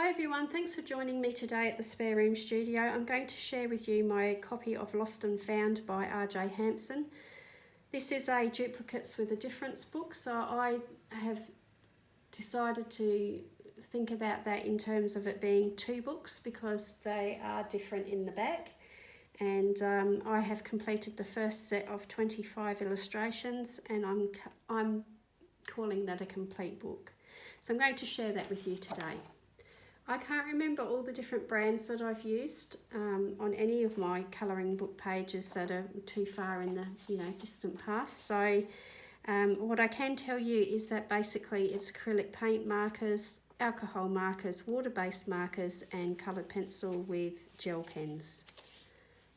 Hi everyone, thanks for joining me today at the Spare Room Studio. I'm going to share with you my copy of Lost and Found by R.J. Hampson. This is a Duplicates with a Difference book, so I have decided to think about that in terms of it being two books because they are different in the back. And I have completed the first set of 25 illustrations and I'm calling that a complete book. So I'm going to share that with you today. I can't remember all the different brands that I've used on any of my colouring book pages that are too far in the distant past. So what I can tell you is that basically it's acrylic paint markers, alcohol markers, water-based markers and coloured pencil with gel pens.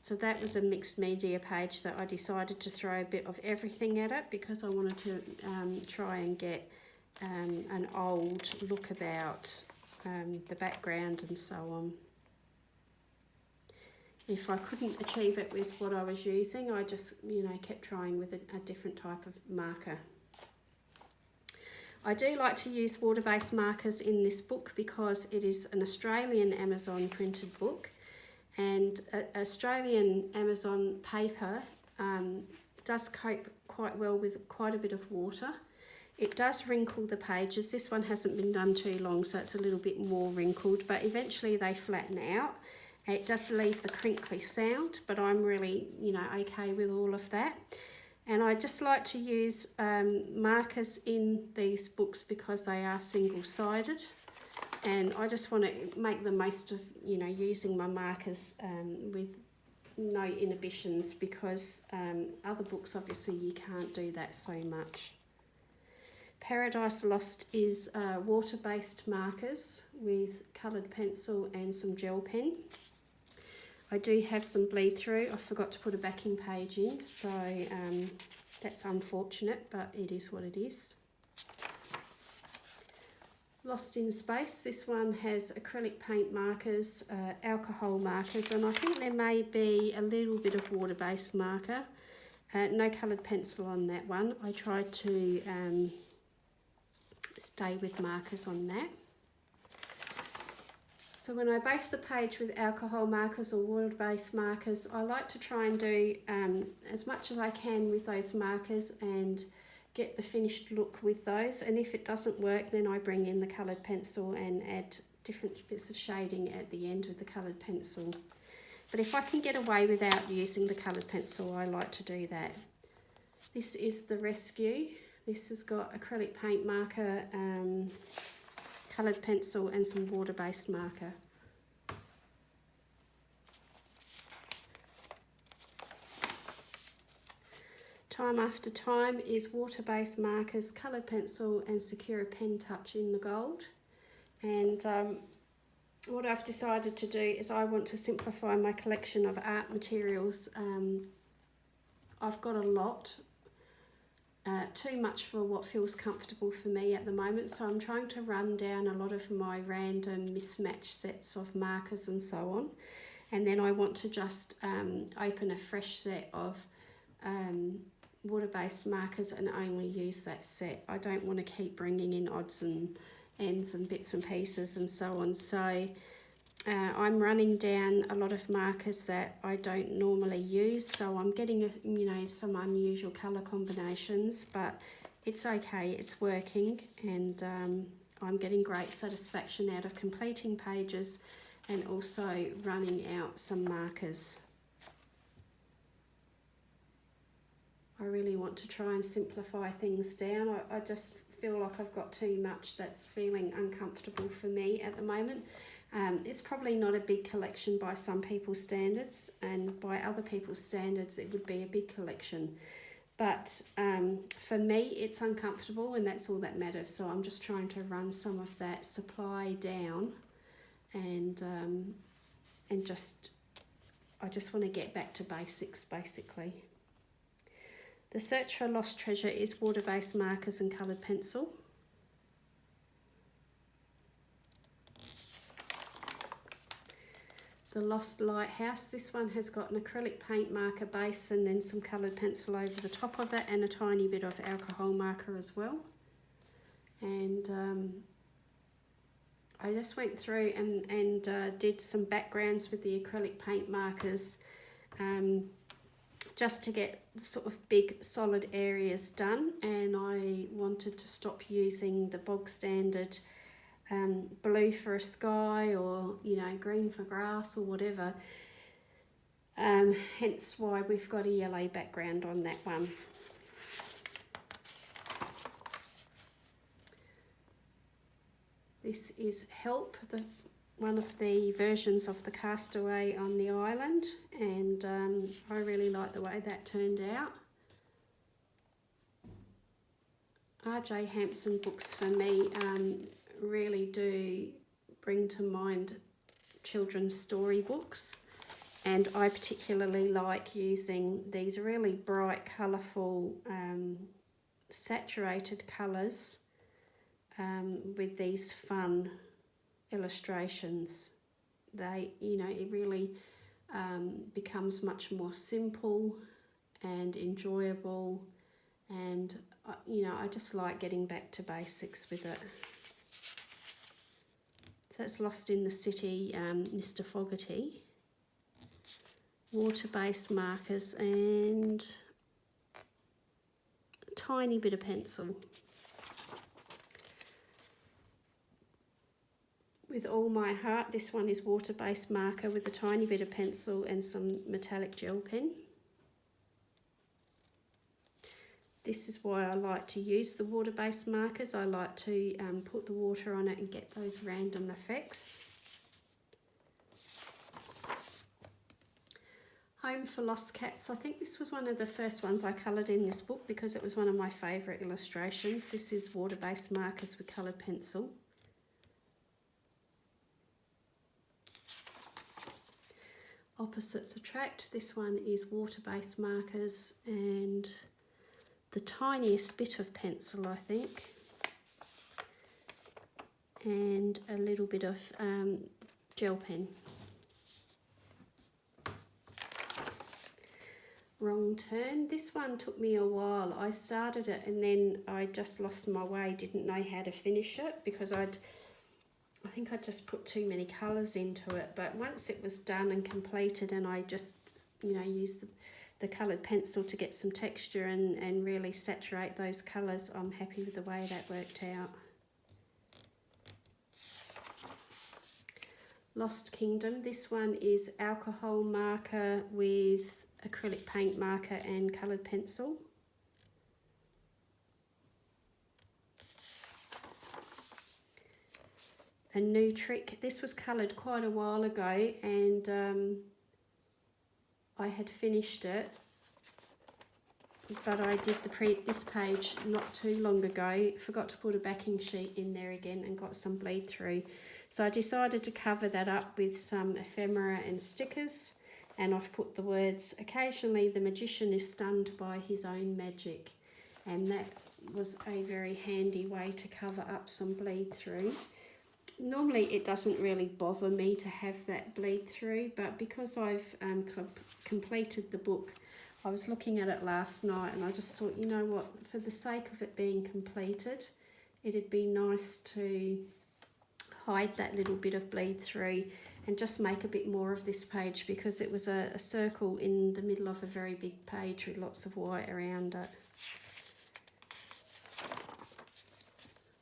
So that was a mixed media page that I decided to throw a bit of everything at it because I wanted to try and get an old look about the background and so on. If I couldn't achieve it with what I was using, I just kept trying with a different type of marker. I do like to use water-based markers in this book because it is an Australian Amazon printed book, and Australian Amazon paper does cope quite well with quite a bit of water. It does wrinkle the pages. This one hasn't been done too long, so it's a little bit more wrinkled, but eventually they flatten out. It does leave the crinkly sound, but I'm really, okay with all of that. And I just like to use markers in these books because they are single-sided. And I just want to make the most of, using my markers with no inhibitions because other books, obviously, you can't do that so much. Paradise Lost is water-based markers with coloured pencil and some gel pen. I do have some bleed through. I forgot to put a backing page in, so that's unfortunate, but it is what it is. Lost in Space, this one has acrylic paint markers, alcohol markers, and I think there may be a little bit of water-based marker. No coloured pencil on that one. I tried to stay with markers on that. So when I base the page with alcohol markers or water-based markers, I like to try and do as much as I can with those markers and get the finished look with those. And if it doesn't work, then I bring in the coloured pencil and add different bits of shading at the end with the coloured pencil. But if I can get away without using the coloured pencil, I like to do that. This is the Rescue. This has got acrylic paint marker, coloured pencil and some water-based marker. Time After Time is water-based markers, coloured pencil and Secura Pen Touch in the gold. And what I've decided to do is I want to simplify my collection of art materials. I've got a lot. Too much for what feels comfortable for me at the moment, so I'm trying to run down a lot of my random mismatched sets of markers and so on, and then I want to just open a fresh set of water-based markers and only use that set. I don't want to keep bringing in odds and ends and bits and pieces and so on, so I'm running down a lot of markers that I don't normally use, so I'm getting some unusual colour combinations, but it's okay, it's working, and I'm getting great satisfaction out of completing pages and also running out some markers. I really want to try and simplify things down. I just feel like I've got too much that's feeling uncomfortable for me at the moment. It's probably not a big collection by some people's standards, and by other people's standards it would be a big collection. But for me it's uncomfortable, and that's all that matters. So I'm just trying to run some of that supply down, and I just want to get back to basics basically. The Search for Lost Treasure is water-based markers and coloured pencil. The Lost Lighthouse, this one has got an acrylic paint marker base and then some coloured pencil over the top of it and a tiny bit of alcohol marker as well. And I just went through and did some backgrounds with the acrylic paint markers, just to get sort of big solid areas done, and I wanted to stop using the bog standard blue for a sky, or green for grass or whatever, hence why we've got a yellow background on that one. This is Help, one of the versions of the Castaway on the island, and I really like the way that turned out. R.J. Hampson books for me really do bring to mind children's storybooks, and I particularly like using these really bright, colourful, saturated colours with these fun illustrations. It really becomes much more simple and enjoyable, and I just like getting back to basics with it. So it's Lost in the City, Mr. Fogarty. Water-based markers and a tiny bit of pencil. With All My Heart, this one is water-based marker with a tiny bit of pencil and some metallic gel pen. This is why I like to use the water-based markers. I like to put the water on it and get those random effects. Home for Lost Cats. I think this was one of the first ones I coloured in this book because it was one of my favourite illustrations. This is water-based markers with coloured pencil. Opposites Attract. This one is water-based markers and the tiniest bit of pencil, I think, and a little bit of gel pen. Wrong Turn. This one took me a while. I started it and then I just lost my way, didn't know how to finish it because I think I just put too many colours into it. But once it was done and completed, and I just used the coloured pencil to get some texture and really saturate those colours, I'm happy with the way that worked out. Lost Kingdom. This one is alcohol marker with acrylic paint marker and coloured pencil. A New Trick. This was coloured quite a while ago, and I had finished it, but I did this page not too long ago. Forgot to put a backing sheet in there again and got some bleed through. So I decided to cover that up with some ephemera and stickers, and I've put the words, "Occasionally the magician is stunned by his own magic," and that was a very handy way to cover up some bleed through. Normally it doesn't really bother me to have that bleed through, but because I've completed the book, I was looking at it last night and I just thought, you know what, for the sake of it being completed, it'd be nice to hide that little bit of bleed through and just make a bit more of this page, because it was a circle in the middle of a very big page with lots of white around it.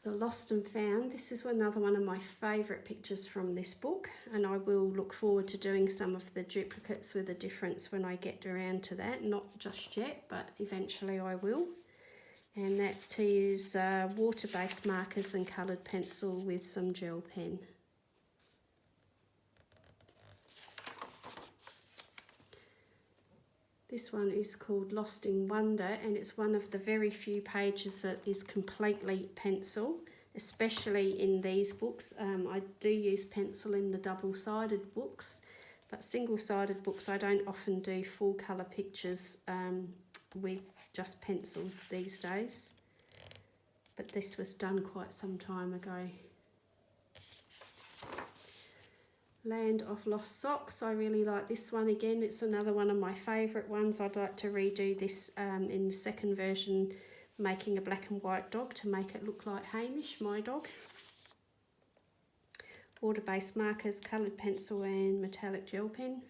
The Lost and Found. This is another one of my favourite pictures from this book, and I will look forward to doing some of the duplicates with a difference when I get around to that. Not just yet, but eventually I will. And that is water-based markers and coloured pencil with some gel pen. This one is called Lost in Wonder, and it's one of the very few pages that is completely pencil, especially in these books. I do use pencil in the double-sided books, but single-sided books I don't often do full colour pictures with just pencils these days. But this was done quite some time ago. Land of Lost Socks. I really like this one again. It's another one of my favourite ones. I'd like to redo this in the second version, making a black and white dog to make it look like Hamish, my dog. water-based markers, coloured pencil and metallic gel pen.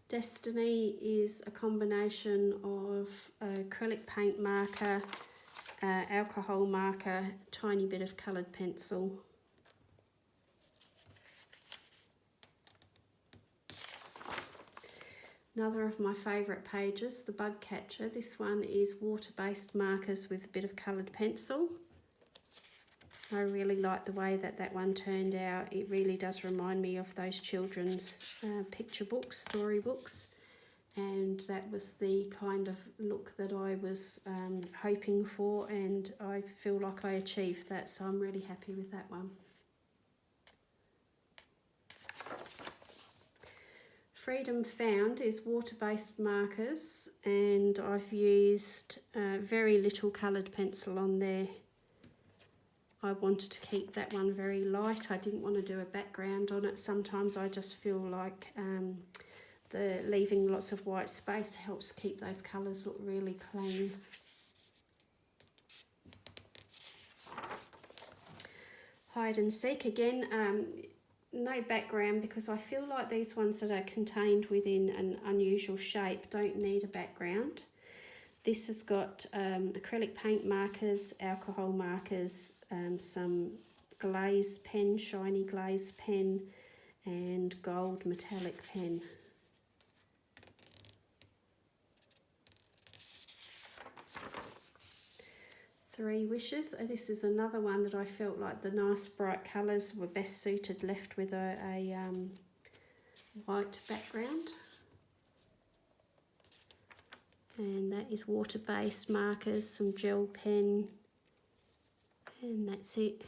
Destiny is a combination of acrylic paint marker, alcohol marker, tiny bit of coloured pencil. Another of my favourite pages, the bug catcher. This one is water-based markers with a bit of coloured pencil. I really like the way that that one turned out. It really does remind me of those children's picture books, storybooks, and that was the kind of look that I was hoping for, and I feel like I achieved that, so I'm really happy with that one. Freedom Found is water-based markers, and I've used very little coloured pencil on there. I wanted to keep that one very light. I didn't want to do a background on it. Sometimes I just feel like leaving lots of white space helps keep those colours look really clean. Hide and Seek, again, no background, because I feel like these ones that are contained within an unusual shape don't need a background. This has got acrylic paint markers, alcohol markers, some glaze pen, shiny glaze pen, and gold metallic pen. Three Wishes. This is another one that I felt like the nice bright colours were best suited left with a white background. And that is water-based markers, some gel pen, and that's it.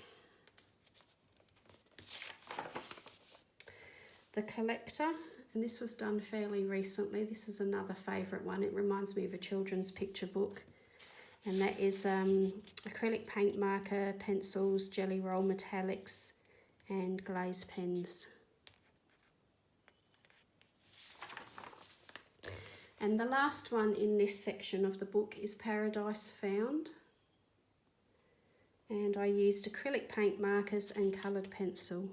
The Collector, and this was done fairly recently. This is another favourite one. It reminds me of a children's picture book. And that is acrylic paint marker, pencils, jelly roll metallics, and glaze pens. And the last one in this section of the book is Paradise Found. And I used acrylic paint markers and coloured pencil.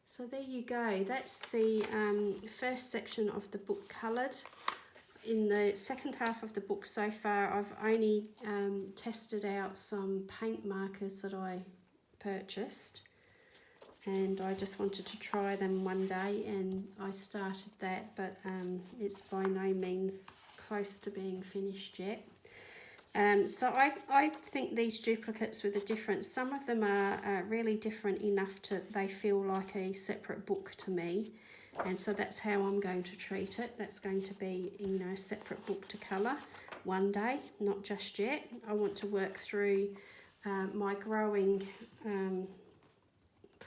So there you go. That's the first section of the book coloured. In the second half of the book so far, I've only tested out some paint markers that I purchased, and I just wanted to try them one day, and I started that, but it's by no means close to being finished yet. So I think these duplicates with a difference, some of them are really different enough to they feel like a separate book to me. And so that's how I'm going to treat it. That's going to be, you know, a separate book to colour one day, not just yet. I want to work through my growing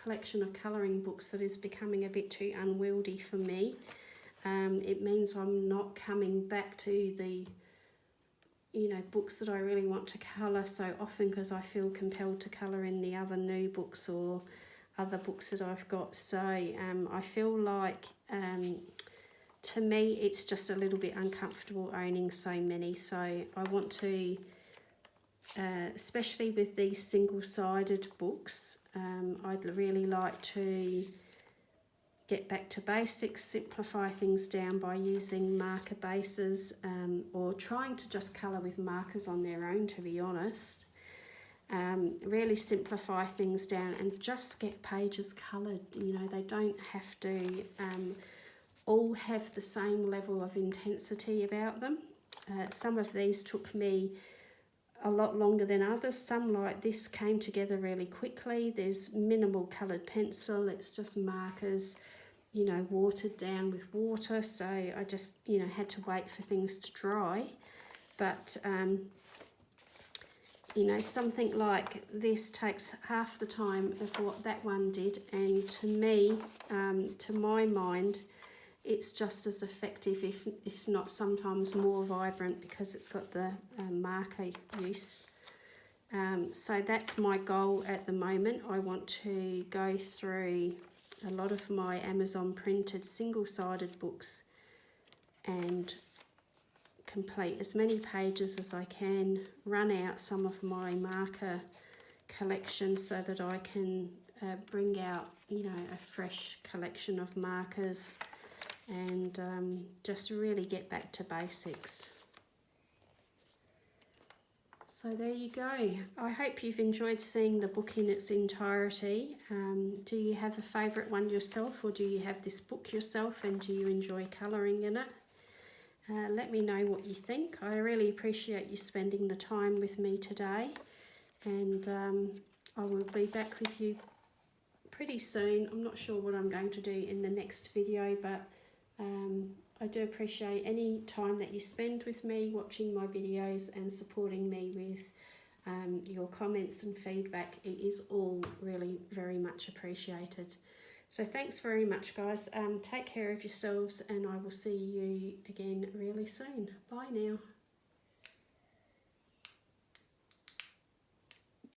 collection of colouring books that is becoming a bit too unwieldy for me. It means I'm not coming back to the, you know, books that I really want to colour so often because I feel compelled to colour in the other new books or other books that I've got. So I feel like to me it's just a little bit uncomfortable owning so many. So I want to, especially with these single-sided books, I'd really like to get back to basics, simplify things down by using marker bases or trying to just colour with markers on their own, to be honest. Really simplify things down and just get pages coloured. You know, they don't have to all have the same level of intensity about them. Some of these took me a lot longer than others. Some, like this, came together really quickly. There's minimal coloured pencil, it's just markers, you know, watered down with water, so I just, you know, had to wait for things to dry. But you know, something like this takes half the time of what that one did, and to me, to my mind, it's just as effective, if not sometimes more vibrant, because it's got the marker use. So that's my goal at the moment. I want to go through a lot of my Amazon printed single-sided books and complete as many pages as I can, run out some of my marker collection so that I can bring out, you know, a fresh collection of markers and just really get back to basics. So there you go. I hope you've enjoyed seeing the book in its entirety. Do you have a favourite one yourself, or do you have this book yourself and do you enjoy colouring in it? Let me know what you think. I really appreciate you spending the time with me today, and I will be back with you pretty soon. I'm not sure what I'm going to do in the next video, but I do appreciate any time that you spend with me watching my videos and supporting me with your comments and feedback. It is all really very much appreciated. So thanks very much, guys. Take care of yourselves, and I will see you again really soon. Bye now.